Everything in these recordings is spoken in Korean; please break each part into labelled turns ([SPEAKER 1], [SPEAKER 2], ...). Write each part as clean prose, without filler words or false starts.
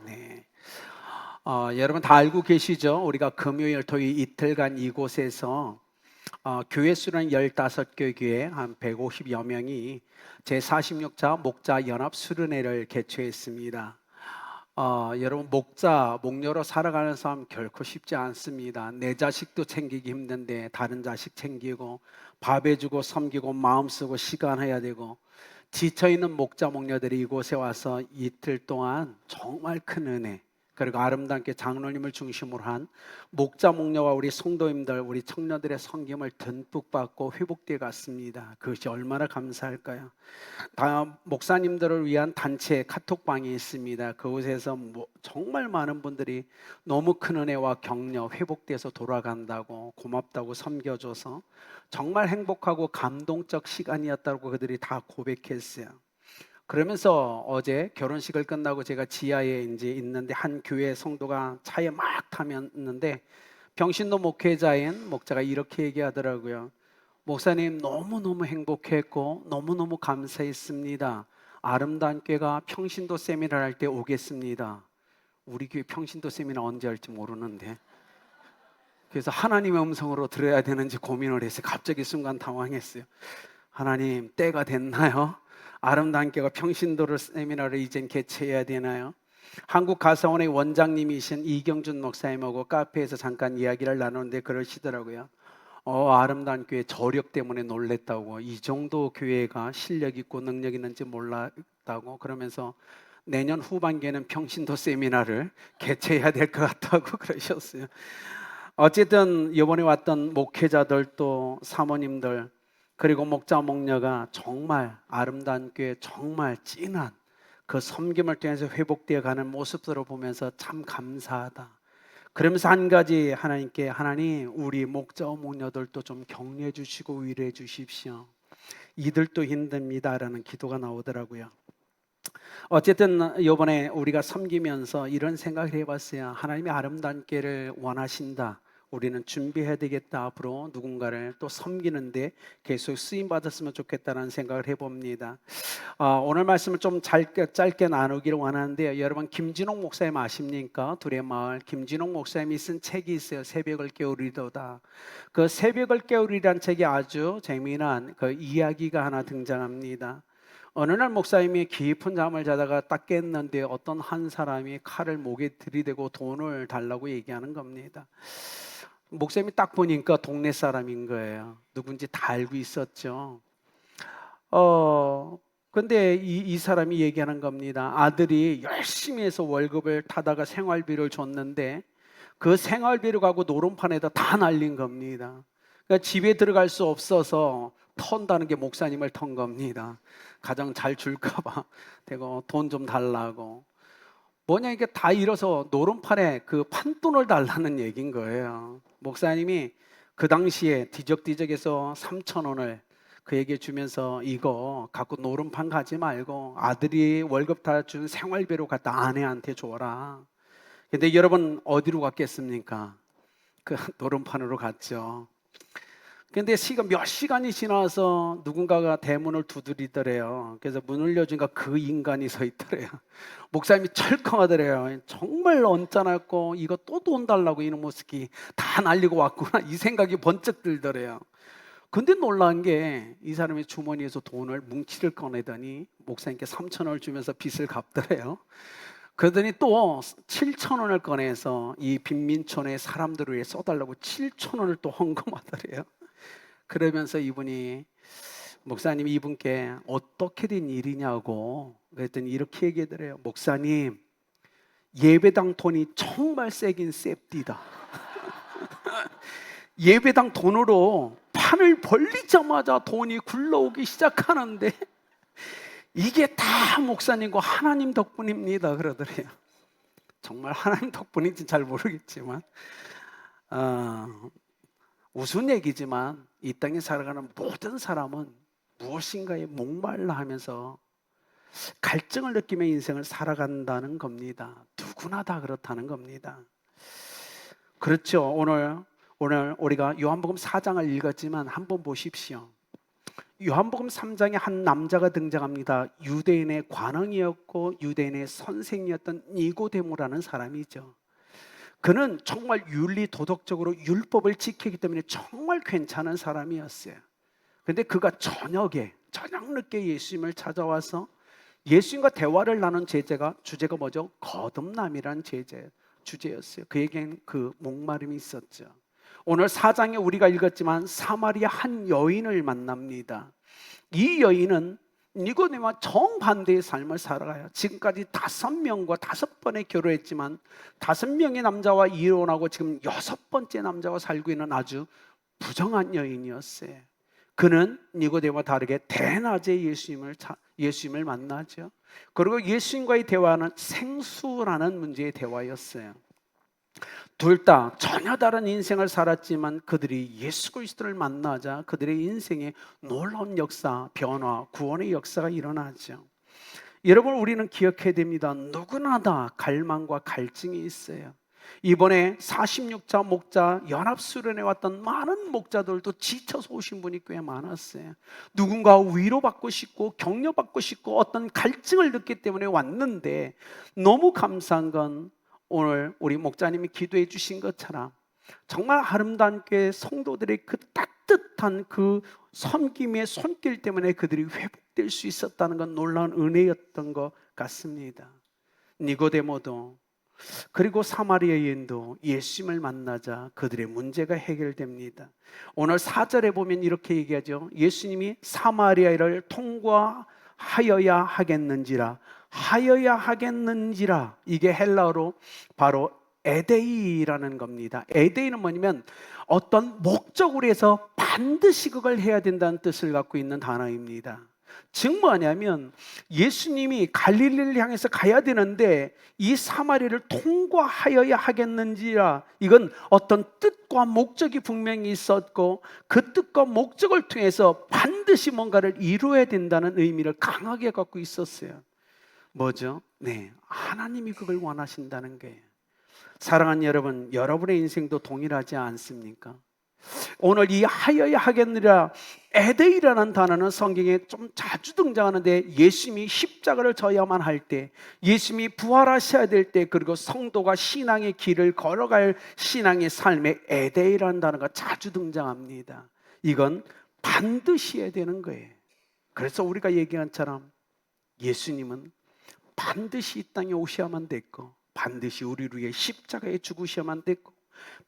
[SPEAKER 1] 네. 여러분 다 알고 계시죠? 우리가 금요일, 토요일 이틀간 이곳에서 교회 수는 15개 교회 한 150여 명이 제46차 목자 연합 수련회를 개최했습니다. 여러분 목녀로 살아가는 삶 결코 쉽지 않습니다. 내 자식도 챙기기 힘든데 다른 자식 챙기고 밥 해주고 섬기고 마음 쓰고 시간 해야 되고 지쳐있는 목자 목녀들이 이곳에 와서 이틀 동안 정말 큰 은혜 그리고 아름답게 장로님을 중심으로 한 목자 목녀와 우리 성도님들 우리 청년들의 섬김을 듬뿍 받고 회복되어 갔습니다. 그것이 얼마나 감사할까요? 목사님들을 위한 단체 카톡방이 있습니다. 그곳에서 정말 많은 분들이 너무 큰 은혜와 격려, 회복돼서 돌아간다고 고맙다고 섬겨줘서 정말 행복하고 감동적 시간이었다고 그들이 다 고백했어요. 그러면서 어제 결혼식을 끝나고 제가 지하에 이제 있는데 한 교회 성도가 차에 막 타면 있는데 병신도 목회자인 목자가 이렇게 얘기하더라고요. 목사님 너무너무 행복했고 너무너무 감사했습니다. 아름다운 교회가 평신도 세미나를 할 때 오겠습니다. 우리 교회 평신도 세미나 언제 할지 모르는데 그래서 하나님의 음성으로 들어야 되는지 고민을 했어요. 갑자기 순간 당황했어요. 하나님 때가 됐나요? 아름다운 교회가 평신도를 세미나를 이젠 개최해야 되나요? 한국가사원의 원장님이신 이경준 목사님하고 카페에서 잠깐 이야기를 나누는데 그러시더라고요. 아름다운 교회 저력 때문에 놀랬다고, 이 정도 교회가 실력 있고 능력 있는지 몰랐다고, 그러면서 내년 후반기에는 평신도 세미나를 개최해야 될 것 같다고 그러셨어요. 어쨌든 이번에 왔던 목회자들 또 사모님들 그리고 목자 목녀가 정말 아름다운 교회 정말 진한 그 섬김을 통해서 회복되어 가는 모습들을 보면서 참 감사하다. 그러면서 한 가지 하나님께, 하나님 우리 목자 목녀들도 좀 격려해 주시고 위로해 주십시오. 이들도 힘듭니다라는 기도가 나오더라고요. 어쨌든 이번에 우리가 섬기면서 이런 생각을 해봤어요. 하나님이 아름다운 길을 원하신다. 우리는 준비해야 되겠다. 앞으로 누군가를 또 섬기는데 계속 쓰임 받았으면 좋겠다는 생각을 해봅니다. 오늘 말씀을 좀 짧게 나누기를 원하는데요. 여러분 김진홍 목사님 아십니까? 둘의 마을 김진홍 목사님이 쓴 책이 있어요. 새벽을 깨우리도다. 그 새벽을 깨우리란 책이 아주 재미난 그 이야기가 하나 등장합니다. 어느 날 목사님이 깊은 잠을 자다가 딱 깼는데 어떤 한 사람이 칼을 목에 들이대고 돈을 달라고 얘기하는 겁니다. 목사님이 딱 보니까 동네 사람인 거예요. 누군지 다 알고 있었죠. 근데 이 사람이 얘기하는 겁니다. 아들이 열심히 해서 월급을 타다가 생활비를 줬는데 그 생활비를 가고 노름판에다 다 날린 겁니다. 그러니까 집에 들어갈 수 없어서 턴다는 게 목사님을 턴 겁니다. 가장 잘 줄까봐 대고 돈 좀 달라고. 뭐냐, 이게 다 잃어서 노름판에 그 판돈을 달라는 얘기인 거예요. 목사님이 그 당시에 뒤적뒤적해서 3,000원을 그에게 주면서 이거 갖고 노름판 가지 말고 아들이 월급 다 준 생활비로 갖다 아내한테 줘라. 근데 여러분 어디로 갔겠습니까? 그 노름판으로 갔죠. 근데 몇 시간이 지나서 누군가가 대문을 두드리더래요. 그래서 문을 여니까 그 인간이 서 있더래요. 목사님이 철컹하더래요. 정말 언짢았고 이거 또 돈 달라고 이놈 모습이 다 날리고 왔구나, 이 생각이 번쩍 들더래요. 근데 놀라운 게 이 사람이 주머니에서 돈을 뭉치를 꺼내더니 목사님께 3,000원을 주면서 빚을 갚더래요. 그러더니 또 7,000원을 꺼내서 이 빈민촌의 사람들을 위해 써달라고 7,000원을 또 헌금하더래요. 그러면서 이분이, 목사님 이분께 어떻게 된 일이냐고 그랬더니 이렇게 얘기하더래요. 목사님, 예배당 돈이 정말 세긴 셉디다. 예배당 돈으로 판을 벌리자마자 돈이 굴러오기 시작하는데 이게 다 목사님과 하나님 덕분입니다 그러더래요. 정말 하나님 덕분인지 잘 모르겠지만 우스운 얘기지만 이 땅에 살아가는 모든 사람은 무엇인가에 목말라 하면서 갈증을 느끼며 인생을 살아간다는 겁니다. 누구나 다 그렇다는 겁니다. 그렇죠. 오늘 우리가 요한복음 4장을 읽었지만 한번 보십시오. 요한복음 3장에 한 남자가 등장합니다. 유대인의 관원이었고 유대인의 선생이었던 니고데모라는 사람이죠. 그는 정말 윤리 도덕적으로 율법을 지키기 때문에 정말 괜찮은 사람이었어요. 그런데 그가 저녁 늦게 예수님을 찾아와서 예수님과 대화를 나눈 주제가 뭐죠? 거듭남이란 주제였어요. 그에게는 그 목마름이 있었죠. 오늘 4장에 우리가 읽었지만 사마리아 한 여인을 만납니다. 이 여인은 니고데모와 정반대의 삶을 살아가요. 지금까지 5명과 5번의 결혼했지만 5명의 남자와 이혼하고 지금 6번째 남자와 살고 있는 아주 부정한 여인이었어요. 그는 니고데모와 다르게 대낮에 예수님을 만나죠. 그리고 예수님과의 대화는 생수라는 문제의 대화였어요. 둘 다 전혀 다른 인생을 살았지만 그들이 예수 그리스도를 만나자 그들의 인생에 놀라운 역사, 변화, 구원의 역사가 일어나죠. 여러분, 우리는 기억해야 됩니다. 누구나 다 갈망과 갈증이 있어요. 이번에 46자 목자 연합수련회 왔던 많은 목자들도 지쳐서 오신 분이 꽤 많았어요. 누군가 위로받고 싶고 격려받고 싶고 어떤 갈증을 느끼기 때문에 왔는데, 너무 감사한 건 오늘 우리 목자님이 기도해 주신 것처럼 정말 아름다운 교회 성도들의 그 따뜻한 그 섬김의 손길 때문에 그들이 회복될 수 있었다는 건 놀라운 은혜였던 것 같습니다. 니고데모도 그리고 사마리아 여인도 예수님을 만나자 그들의 문제가 해결됩니다. 오늘 4절에 보면 이렇게 얘기하죠. 예수님이 사마리아를 통과하여야 하겠는지라. 이게 헬라어로 바로 에데이라는 겁니다. 에데이는 뭐냐면 어떤 목적으로 해서 반드시 그걸 해야 된다는 뜻을 갖고 있는 단어입니다. 즉 뭐냐면 예수님이 갈릴리를 향해서 가야 되는데 이 사마리아를 통과하여야 하겠는지라, 이건 어떤 뜻과 목적이 분명히 있었고 그 뜻과 목적을 통해서 반드시 뭔가를 이루어야 된다는 의미를 강하게 갖고 있었어요. 뭐죠? 하나님이 그걸 원하신다는 거예요. 사랑하는 여러분, 여러분의 인생도 동일하지 않습니까? 오늘 이 하여야 하겠느라, 에데이라는 단어는 성경에 좀 자주 등장하는데, 예수님이 십자가를 져야만 할 때, 예수님이 부활하셔야 될 때, 그리고 성도가 신앙의 길을 걸어갈 신앙의 삶에 에데이라는 단어가 자주 등장합니다. 이건 반드시 해야 되는 거예요. 그래서 우리가 얘기한 것처럼 예수님은 반드시 이 땅에 오셔야만 됐고, 반드시 우리를 위해 십자가에 죽으셔야만 됐고,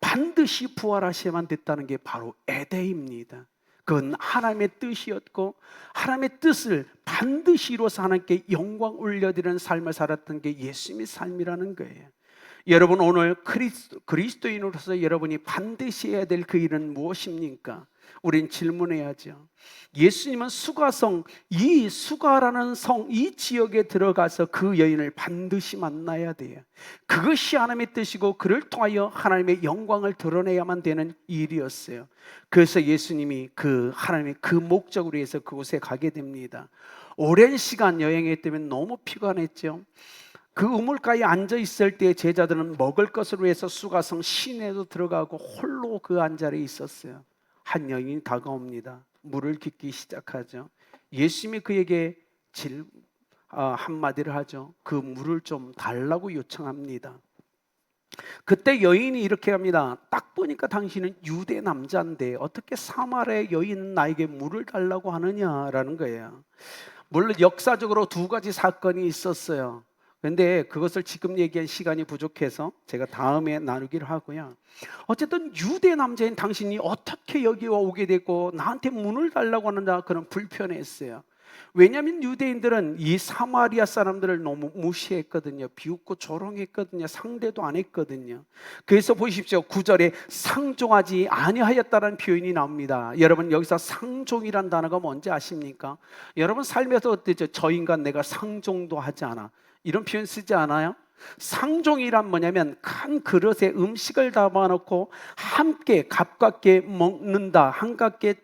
[SPEAKER 1] 반드시 부활하셔야만 됐다는 게 바로 에데입니다. 그건 하나님의 뜻이었고, 하나님의 뜻을 반드시 이루어서 하나님께 영광 올려드리는 삶을 살았던 게 예수님의 삶이라는 거예요. 여러분, 오늘 그리스도인으로서 여러분이 반드시 해야 될 그 일은 무엇입니까? 우린 질문해야죠. 예수님은 수가성, 이 수가라는 성, 이 지역에 들어가서 그 여인을 반드시 만나야 돼요. 그것이 하나님의 뜻이고 그를 통하여 하나님의 영광을 드러내야만 되는 일이었어요. 그래서 예수님이 하나님의 그 목적으로 해서 그곳에 가게 됩니다. 오랜 시간 여행했기 때문에 너무 피곤했죠. 그 우물가에 앉아 있을 때 제자들은 먹을 것을 위해서 수가성 시내로 들어가고 홀로 그 안자리에 있었어요. 한 여인이 다가옵니다. 물을 깃기 시작하죠. 예수님이 그에게 한마디를 하죠. 그 물을 좀 달라고 요청합니다. 그때 여인이 이렇게 합니다. 딱 보니까 당신은 유대 남자인데 어떻게 사마리아 여인 나에게 물을 달라고 하느냐라는 거예요. 물론 역사적으로 두 가지 사건이 있었어요. 그런데 그것을 지금 얘기한 시간이 부족해서 제가 다음에 나누기로 하고요. 어쨌든 유대 남자인 당신이 어떻게 여기 오게 됐고 나한테 문을 달라고 하는가, 그런 불편했어요. 왜냐하면 유대인들은 이 사마리아 사람들을 너무 무시했거든요. 비웃고 조롱했거든요. 상대도 안 했거든요. 그래서 보십시오. 9절에 상종하지 아니하였다는 표현이 나옵니다. 여러분, 여기서 상종이란 단어가 뭔지 아십니까? 여러분 삶에서 어때죠? 저 인간 내가 상종도 하지 않아, 이런 표현 쓰지 않아요? 상종이란 뭐냐면 큰 그릇에 음식을 담아놓고 함께 가깝게 먹는다, 함께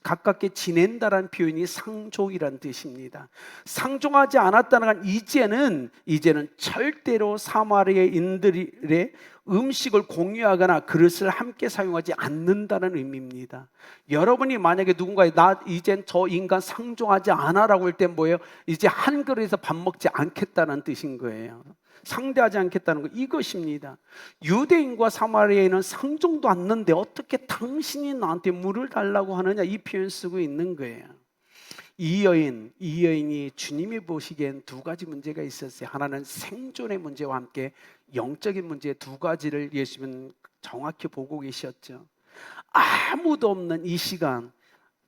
[SPEAKER 1] 가깝게 지낸다라는 표현이 상종이란 뜻입니다. 상종하지 않았다는 건 이제는 절대로 사마리아인들의 음식을 공유하거나 그릇을 함께 사용하지 않는다는 의미입니다. 여러분이 만약에 누군가에 나 이젠 저 인간 상종하지 않아라고 할 때 뭐예요? 이제 한 그릇에서 밥 먹지 않겠다는 뜻인 거예요. 상대하지 않겠다는 거, 이것입니다. 유대인과 사마리아인은 상종도 않는데 어떻게 당신이 나한테 물을 달라고 하느냐, 이 표현 쓰고 있는 거예요. 이 여인이 주님이 보시기엔 두 가지 문제가 있었어요. 하나는 생존의 문제와 함께 영적인 문제, 두 가지를 예수님은 정확히 보고 계셨죠. 아무도 없는 이 시간,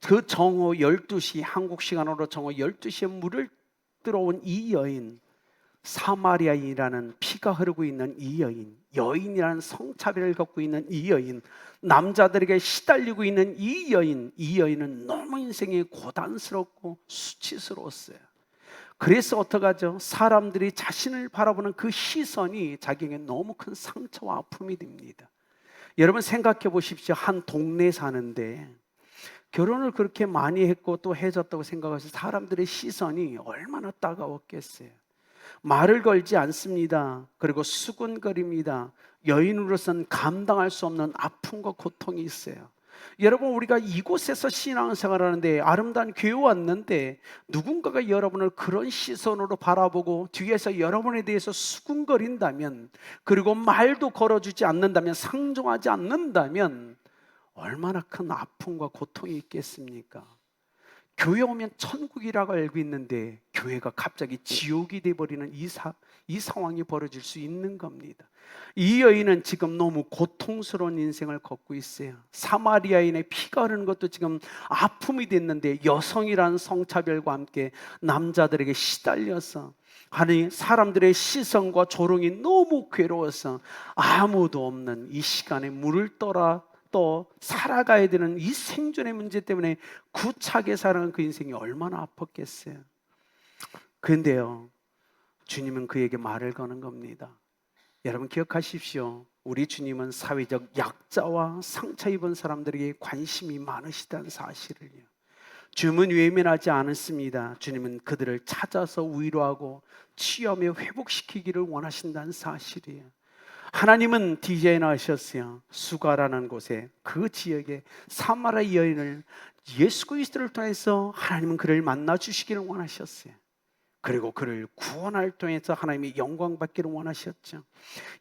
[SPEAKER 1] 그 정오 12시, 한국 시간으로 정오 12시에 물을 들어온 이 여인, 사마리아인이라는 피가 흐르고 있는 이 여인이라는 성차별을 겪고 있는 이 여인, 남자들에게 시달리고 있는 이 여인은 너무 인생이 고단스럽고 수치스러웠어요. 그래서 어떡하죠? 사람들이 자신을 바라보는 그 시선이 자기에게 너무 큰 상처와 아픔이 됩니다. 여러분 생각해 보십시오. 한 동네 사는데 결혼을 그렇게 많이 했고 또 해줬다고 생각하셔서 사람들의 시선이 얼마나 따가웠겠어요. 말을 걸지 않습니다. 그리고 수군거립니다. 여인으로서는 감당할 수 없는 아픔과 고통이 있어요. 여러분, 우리가 이곳에서 신앙생활하는데 아름다운 교회 왔는데 누군가가 여러분을 그런 시선으로 바라보고 뒤에서 여러분에 대해서 수군거린다면, 그리고 말도 걸어주지 않는다면, 상종하지 않는다면 얼마나 큰 아픔과 고통이 있겠습니까? 교회 오면 천국이라고 알고 있는데 교회가 갑자기 지옥이 되어버리는 이 상황이 벌어질 수 있는 겁니다. 이 여인은 지금 너무 고통스러운 인생을 걷고 있어요. 사마리아인의 피가 흐르는 것도 지금 아픔이 됐는데 여성이라는 성차별과 함께 남자들에게 시달려서, 아니 사람들의 시선과 조롱이 너무 괴로워서 아무도 없는 이 시간에 물을 떠라 또 살아가야 되는 이 생존의 문제 때문에 구차하게 살아가는 그 인생이 얼마나 아팠겠어요. 그런데요, 주님은 그에게 말을 거는 겁니다. 여러분 기억하십시오. 우리 주님은 사회적 약자와 상처 입은 사람들에게 관심이 많으시다는 사실을요. 주님은 외면하지 않았습니다. 주님은 그들을 찾아서 위로하고 치유하며 회복시키기를 원하신다는 사실이에요. 하나님은 디자인하셨어요. 수가라는 곳에, 그 지역에 사마리아 여인을 예수 그리스도를 통해서 하나님은 그를 만나 주시기를 원하셨어요. 그리고 그를 구원할 통해서 하나님이 영광 받기를 원하셨죠.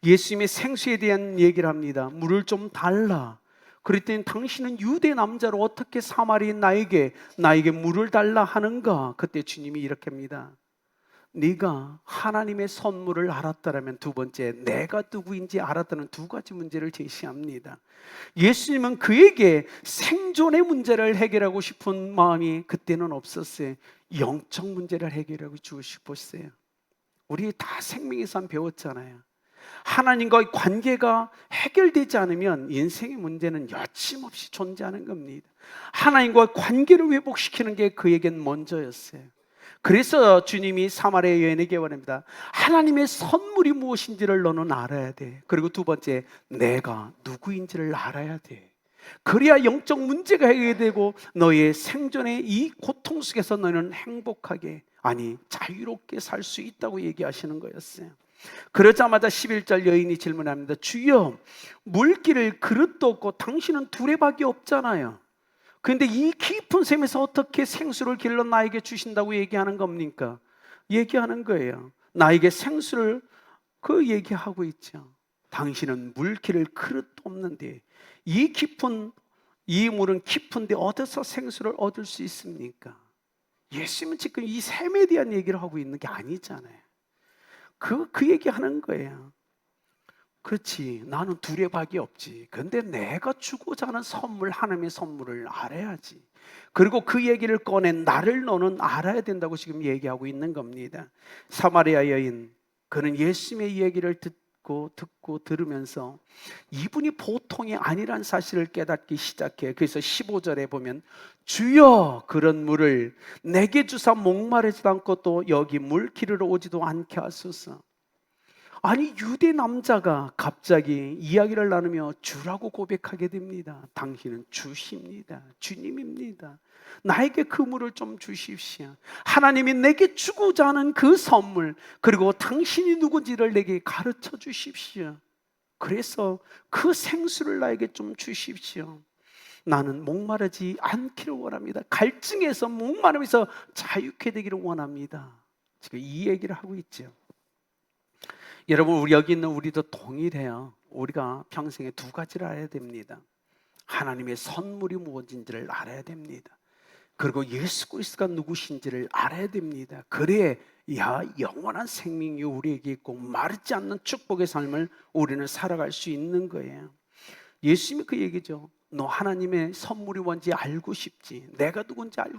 [SPEAKER 1] 예수님의 생수에 대한 얘기를 합니다. 물을 좀 달라. 그랬더니 당신은 유대 남자로 어떻게 사마리아인 나에게 물을 달라 하는가? 그때 주님이 이렇게 합니다. 네가 하나님의 선물을 알았다라면, 두 번째 내가 누구인지 알았다는 두 가지 문제를 제시합니다. 예수님은 그에게 생존의 문제를 해결하고 싶은 마음이 그때는 없었어요. 영적 문제를 해결하고 주고 싶었어요. 우리 다 생명에서 배웠잖아요. 하나님과의 관계가 해결되지 않으면 인생의 문제는 여침없이 존재하는 겁니다. 하나님과의 관계를 회복시키는 게 그에겐 먼저였어요. 그래서 주님이 사마리아 여인에게 말합니다. 하나님의 선물이 무엇인지를 너는 알아야 돼. 그리고 두 번째, 내가 누구인지를 알아야 돼. 그래야 영적 문제가 해결되고 너의 생존의 이 고통 속에서 너는 행복하게, 아니 자유롭게 살 수 있다고 얘기하시는 거였어요. 그러자마자 11절 여인이 질문합니다. 주여, 물기를 그릇도 없고 당신은 두레박이 없잖아요. 그런데 이 깊은 샘에서 어떻게 생수를 길러 나에게 주신다고 얘기하는 겁니까? 얘기하는 거예요. 나에게 생수를 얘기하고 있죠. 당신은 물기를 그릇도 없는데 이 물은 깊은데 어디서 생수를 얻을 수 있습니까? 예수님은 지금 이 샘에 대한 얘기를 하고 있는 게 아니잖아요. 그 얘기하는 거예요. 그렇지, 나는 두레박이 없지. 근데 내가 주고자 하는 선물, 하나님의 선물을 알아야지. 그리고 그 얘기를 꺼낸 나를 너는 알아야 된다고 지금 얘기하고 있는 겁니다. 사마리아 여인, 그는 예수님의 얘기를 듣고 들으면서 이분이 보통이 아니란 사실을 깨닫기 시작해요. 그래서 15절에 보면 주여, 그런 물을 내게 주사 목마르지도 않고 또 여기 물 기르러 오지도 않게 하소서. 아니 유대 남자가 갑자기 이야기를 나누며 주라고 고백하게 됩니다. 당신은 주십니다. 주님입니다. 나에게 그물을 좀 주십시오. 하나님이 내게 주고자 하는 그 선물, 그리고 당신이 누군지를 내게 가르쳐 주십시오. 그래서 그 생수를 나에게 좀 주십시오. 나는 목마르지 않기를 원합니다. 갈증에서 목마름에서 자유케 되기를 원합니다. 지금 이 얘기를 하고 있죠. 여러분, 우리 여기 있는 우리도 동일해요. 우리가 평생에 두 가지를 알아야 됩니다. 하나님의 선물이 무엇인지를 알아야 됩니다. 그리고 예수 그리스도가 누구신지를 알아야 됩니다. 그래야 영원한 생명이 우리에게 있고 마르지 않는 축복의 삶을 우리는 살아갈 수 있는 거예요. 예수님이 그 얘기죠. 너 하나님의 선물이 뭔지 알고 싶지? 내가 누군지 알고